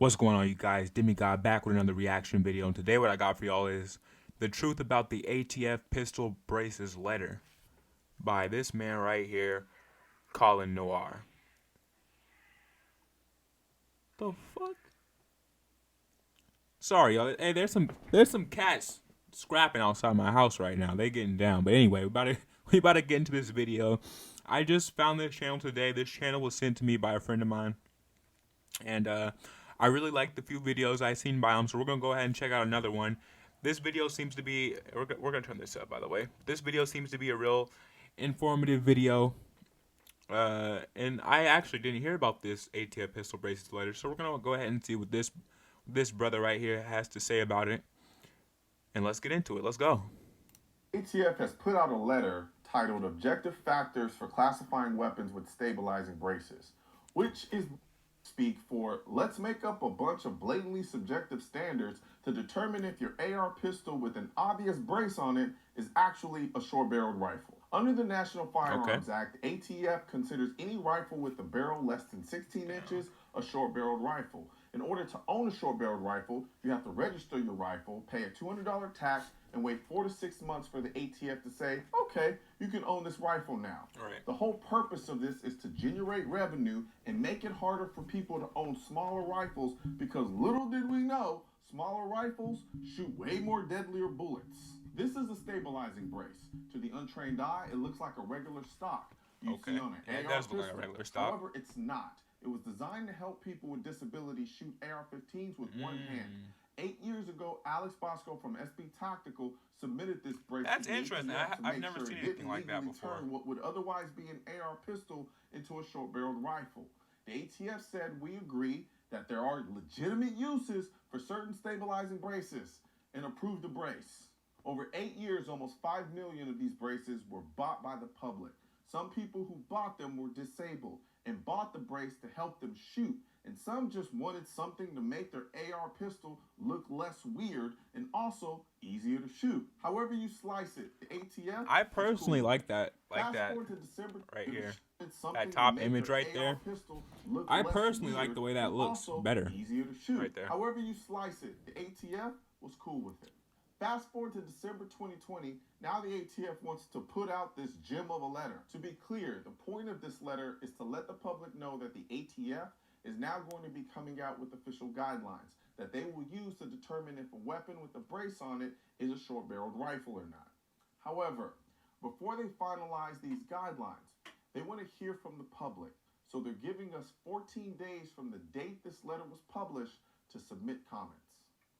What's going on, you guys? Demigod back with another reaction video, and today what I got for y'all is the truth about the ATF pistol braces letter by this man right here, Colion Noir. The fuck? Sorry, y'all. Hey, there's some cats scrapping outside my house right now. They getting down. But anyway, we about to get into this video. I just found this channel today. This channel was sent to me by a friend of mine, and I really liked the few videos I seen by him, so we're gonna go ahead and check out another one. This video seems to be we're gonna turn this up, by the way. This video seems to be a real informative video, and I actually didn't hear about this ATF pistol braces later, so we're gonna go ahead and see what this brother right here has to say about it, and let's get into it. Let's go. ATF has put out a letter titled Objective Factors for Classifying Weapons with Stabilizing Braces, which is speak for let's make up a bunch of blatantly subjective standards to determine if your AR pistol with an obvious brace on it is actually a short-barreled rifle. Under the National Firearms Act, ATF considers any rifle with a barrel less than 16 inches a short-barreled rifle. In order to own a short-barreled rifle, you have to register your rifle, pay a $200 tax, and wait 4 to 6 months for the ATF to say, okay, you can own this rifle now. Right. The whole purpose of this is to generate revenue and make it harder for people to own smaller rifles, because little did we know, smaller rifles shoot way more deadlier bullets. This is a stabilizing brace. To the untrained eye, it looks like a regular stock you see on an AR It does pistol. look like a regular stock. However, it's not. It was designed to help people with disabilities shoot AR-15s with one hand. 8 years ago, Alex Bosco from SB Tactical submitted this brace. That's to the interesting. ATF to I've make never sure seen it anything didn't like that legally before. turn what would otherwise be an AR pistol into a short-barreled rifle. The ATF said, we agree that there are legitimate uses for certain stabilizing braces and approved the brace. Over 8 years, almost 5 million of these braces were bought by the public. Some people who bought them were disabled and bought the brace to help them shoot, and some just wanted something to make their AR pistol look less weird and also easier to shoot. However you slice it, the ATF. I personally like that, Fast forward to December, right here. That Top image right there. I personally like like the way that looks better. Easier to shoot. Right there. However you slice it, the ATF was cool with it. Fast forward to December 2020, now the ATF wants to put out this gem of a letter. To be clear, the point of this letter is to let the public know that the ATF is now going to be coming out with official guidelines that they will use to determine if a weapon with a brace on it is a short-barreled rifle or not. However, before they finalize these guidelines, they want to hear from the public. So they're giving us 14 days from the date this letter was published to submit comments.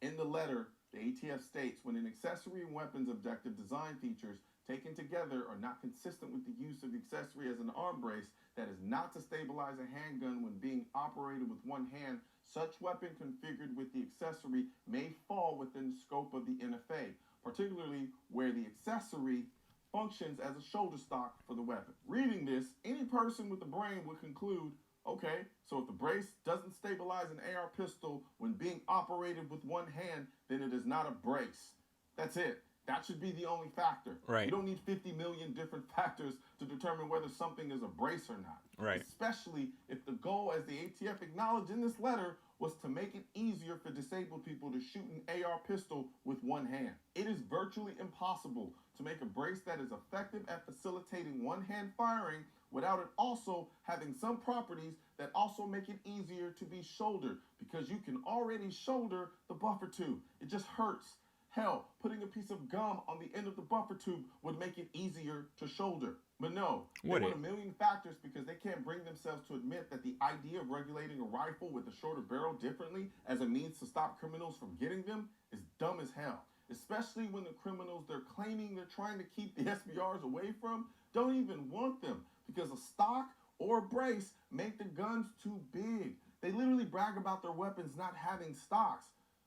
In the letter, the ATF states when an accessory and weapons objective design features taken together are not consistent with the use of the accessory as an arm brace that is not to stabilize a handgun when being operated with one hand, such weapon configured with the accessory may fall within the scope of the NFA, particularly where the accessory functions as a shoulder stock for the weapon. Reading this, any person with a brain would conclude, okay, so if the brace doesn't stabilize an AR pistol when being operated with one hand, then it is not a brace. That's it. That should be the only factor. Right. You don't need 50 million different factors to determine whether something is a brace or not. Right. Especially if the goal, as the ATF acknowledged in this letter, was to make it easier for disabled people to shoot an AR pistol with one hand. It is virtually impossible to make a brace that is effective at facilitating one-hand firing without it also having some properties that also make it easier to be shouldered, because you can already shoulder the buffer tube. It just hurts. Hell, putting a piece of gum on the end of the buffer tube would make it easier to shoulder. But no, they want a million factors because they can't bring themselves to admit that the idea of regulating a rifle with a shorter barrel differently as a means to stop criminals from getting them is dumb as hell. Especially when the criminals they're claiming they're trying to keep the SBRs away from don't even want them, because a stock or a brace make the guns too big. They literally brag about their weapons not having stocks.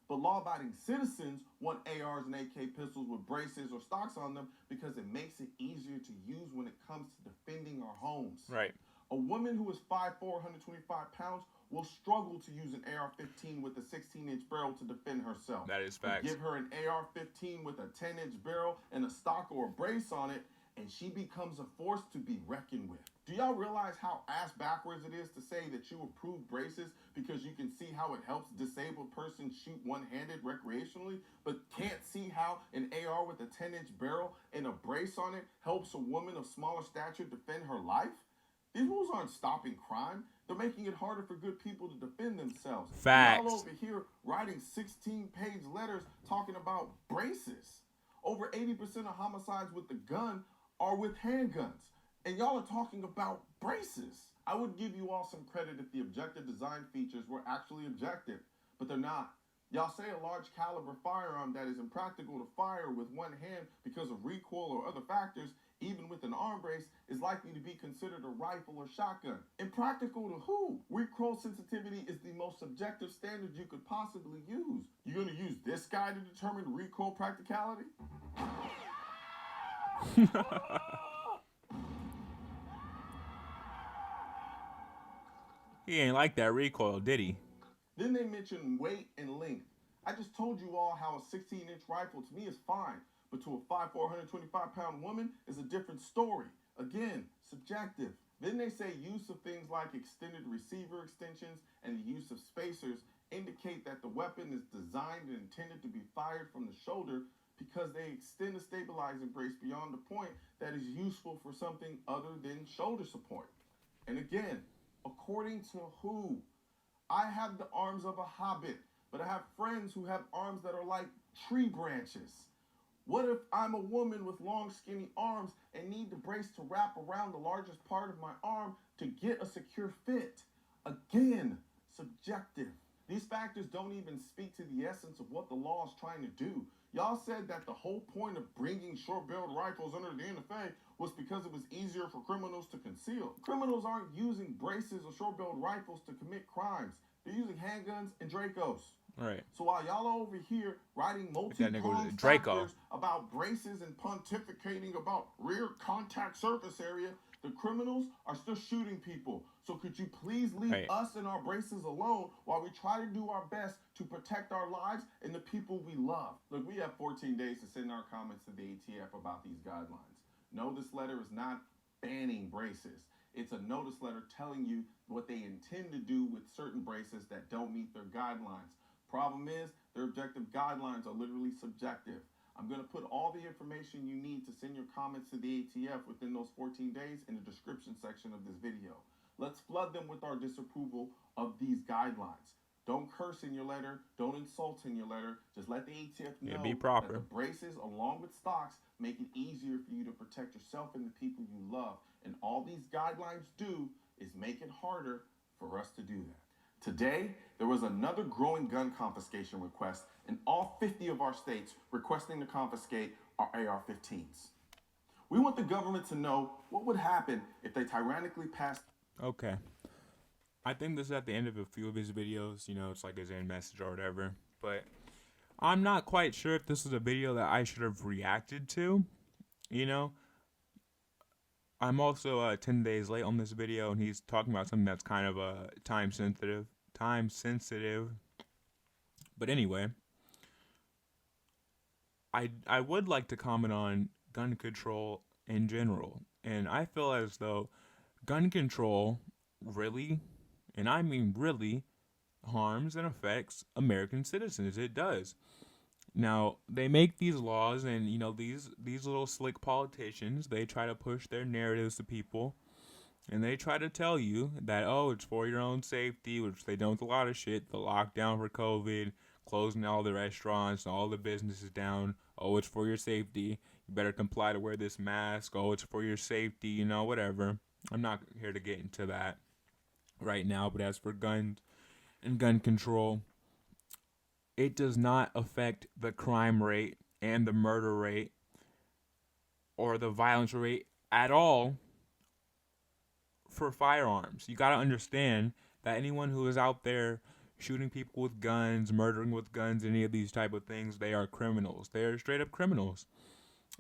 But law-abiding citizens want ARs and AK pistols with braces or stocks on them because it makes it easier to use when it comes to defending our homes. Right. A woman who is 5'4", 125 pounds will struggle to use an AR-15 with a 16-inch barrel to defend herself. That is facts. Give her an AR-15 with a 10-inch barrel and a stock or a brace on it, and she becomes a force to be reckoned with. Do y'all realize how ass backwards it is to say that you approve braces because you can see how it helps disabled persons shoot one-handed recreationally, but can't see how an AR with a 10-inch barrel and a brace on it helps a woman of smaller stature defend her life? These rules aren't stopping crime. They're making it harder for good people to defend themselves. Facts. Y'all over here writing 16-page letters talking about braces. Over 80% of homicides with the gun are with handguns. And y'all are talking about braces. I would give you all some credit if the objective design features were actually objective, but they're not. Y'all say a large caliber firearm that is impractical to fire with one hand because of recoil or other factors, even with an arm brace, is likely to be considered a rifle or shotgun. Impractical to who? Recoil sensitivity is the most subjective standard you could possibly use. You're gonna use this guy to determine recoil practicality? He ain't like that recoil, did he? Then they mention weight and length. I just told you all how a 16-inch rifle to me is fine, but to a 5'4", 125-pound woman is a different story. Again, subjective. Then they say use of things like extended receiver extensions and the use of spacers indicate that the weapon is designed and intended to be fired from the shoulder because they extend the stabilizing brace beyond the point that is useful for something other than shoulder support. And again, according to who? I have the arms of a hobbit, but I have friends who have arms that are like tree branches. What if I'm a woman with long, skinny arms and need the brace to wrap around the largest part of my arm to get a secure fit? Again, subjective. These factors don't even speak to the essence of what the law is trying to do. Y'all said that the whole point of bringing short-barreled rifles under the NFA was because it was easier for criminals to conceal. Criminals aren't using braces or short-barreled rifles to commit crimes. They're using handguns and Dracos. Right. So while y'all are over here writing That nigga was a multi-pronged Draco. factors about braces and pontificating about rear contact surface area, the criminals are still shooting people. So could you please leave Right. us and our braces alone while we try to do our best to protect our lives and the people we love? Look, we have 14 days to send our comments to the ATF about these guidelines. No, this letter is not banning braces. It's a notice letter telling you what they intend to do with certain braces that don't meet their guidelines. Problem is, their objective guidelines are literally subjective. I'm going to put all the information you need to send your comments to the ATF within those 14 days in the description section of this video. Let's flood them with our disapproval of these guidelines. Don't curse in your letter. Don't insult in your letter. Just let the ATF know be proper. that the braces, along with stocks, make it easier for you to protect yourself and the people you love. And all these guidelines do is make it harder for us to do that. Today, there was another growing gun confiscation request in all 50 of our states requesting to confiscate our AR-15s. We want the government to know what would happen if they tyrannically passed. Okay. I think this is at the end of a few of his videos. You know, it's like his end message or whatever. But I'm not quite sure if this was a video that I should have reacted to. You know, I'm also 10 days late on this video, and he's talking about something that's kind of time sensitive. But anyway, I would like to comment on gun control in general. And I feel as though gun control really, and I mean really, harms and affects American citizens. It does. Now, they make these laws, and you know, these little slick politicians, they try to push their narratives to people, and they try to tell you that, oh, it's for your own safety, which they don't with a lot of shit. The lockdown for COVID, closing all the restaurants, all the businesses down. Oh, it's for your safety. You better comply to wear this mask. Oh, it's for your safety, you know, whatever. I'm not here to get into that right now, but as for guns and gun control, it does not affect the crime rate and the murder rate or the violence rate at all for firearms. You got to understand that anyone who is out there shooting people with guns, murdering with guns, any of these type of things, they are criminals. They are straight up criminals.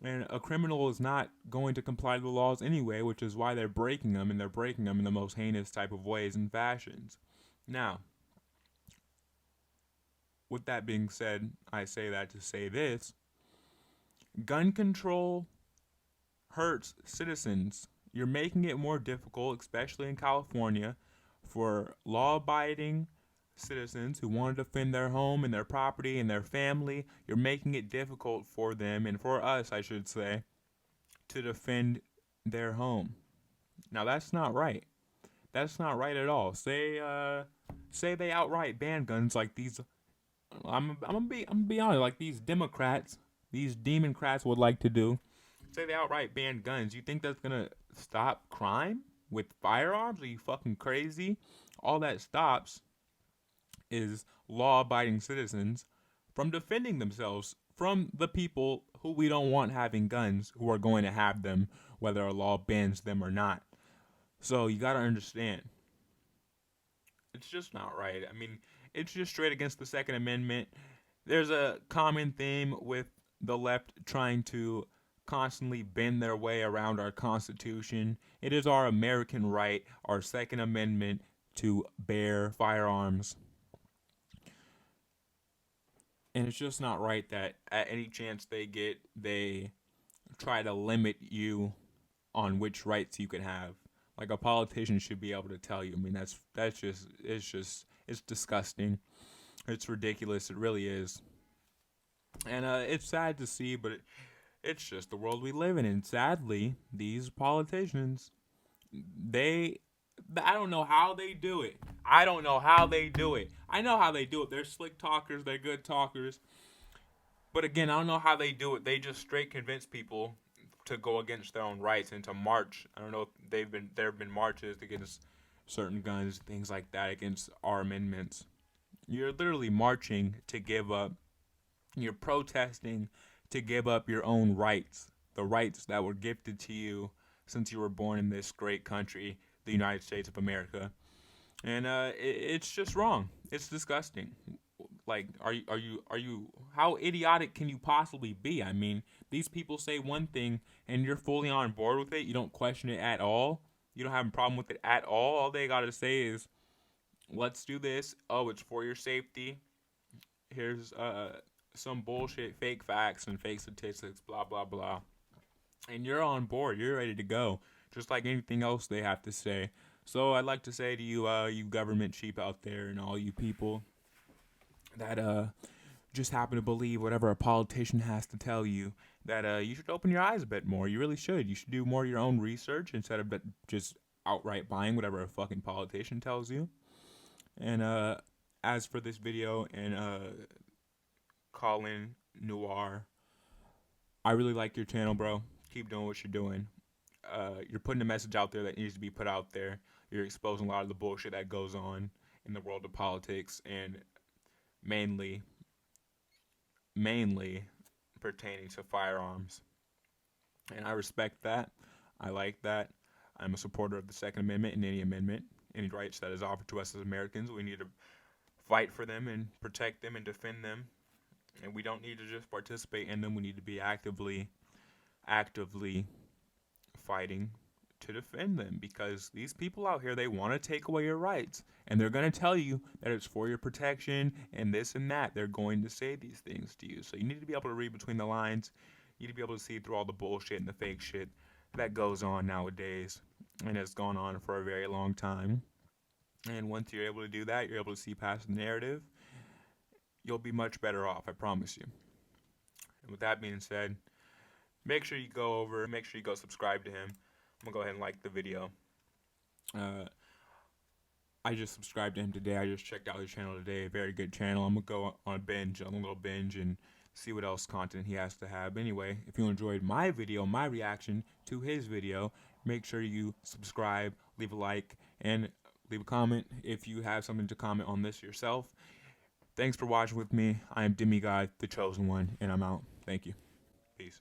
And a criminal is not going to comply to the laws anyway, which is why they're breaking them, and they're breaking them in the most heinous type of ways and fashions. Now, with that being said, I say that to say this. Gun control hurts citizens. You're making it more difficult, especially in California, for law-abiding citizens who want to defend their home and their property and their family. You're making it difficult for them, and for us, I should say, to defend their home. Now that's not right. That's not right at all. Say they outright ban guns like these. I'm gonna be honest, like these Democrats, these Democrats would like to do. Say they outright ban guns. You think that's gonna stop crime with firearms? Are you fucking crazy? All that stops is law-abiding citizens from defending themselves from the people who we don't want having guns, who are going to have them, whether a law bans them or not. So you gotta understand, it's just not right. I mean, it's just straight against the Second Amendment. There's a common theme with the left trying to constantly bend their way around our Constitution. It is our American right, our Second Amendment, to bear firearms. And it's just not right that at any chance they get, they try to limit you on which rights you can have. Like a politician should be able to tell you. I mean, that's just it's disgusting. It's ridiculous. It really is. And it's sad to see, but it's just the world we live in. And sadly, these politicians, I don't know how they do it. I don't know how they do it. I know how they do it. They're slick talkers. They're good talkers. But again, I don't know how they do it. They just straight convince people to go against their own rights and to march. I don't know if there have been marches against certain guns, things like that, against our amendments. You're literally marching to give up. You're protesting to give up your own rights, the rights that were gifted to you since you were born in this great country, the United States of America. And it's just wrong. It's disgusting. Like, are you? How idiotic can you possibly be? I mean, these people say one thing, and you're fully on board with it. You don't question it at all. You don't have a problem with it at all. All they gotta say is, "Let's do this." Oh, it's for your safety. Here's some bullshit, fake facts and fake statistics. Blah blah blah. And you're on board. You're ready to go. Just like anything else they have to say. So I'd like to say to you, you government sheep out there, and all you people that just happen to believe whatever a politician has to tell you, that you should open your eyes a bit more. You really should. You should do more of your own research instead of just outright buying whatever a fucking politician tells you. And as for this video and Colion Noir, I really like your channel, bro. Keep doing what you're doing. You're putting a message out there that needs to be put out there. You're exposing a lot of the bullshit that goes on in the world of politics, and mainly pertaining to firearms. And I respect that. I like that. I'm a supporter of the Second Amendment and any rights that is offered to us as Americans. We need to fight for them and protect them and defend them. And we don't need to just participate in them. We need to be actively fighting to defend them, because these people out here, they want to take away your rights, and they're going to tell you that it's for your protection and this and that. They're going to say these things to you. So you need to be able to read between the lines. You need to be able to see through all the bullshit and the fake shit that goes on nowadays, and has gone on for a very long time. And once you're able to do that, you're able to see past the narrative, you'll be much better off, I promise you. And with that being said, make sure you go subscribe to him. I'm going to go ahead and like the video. I just subscribed to him today. I just checked out his channel today. Very good channel. I'm going to go on a little binge, and see what else content he has to have. Anyway, if you enjoyed my video, my reaction to his video, make sure you subscribe, leave a like, and leave a comment if you have something to comment on this yourself. Thanks for watching with me. I am Demigod, the Chosen One, and I'm out. Thank you. Peace.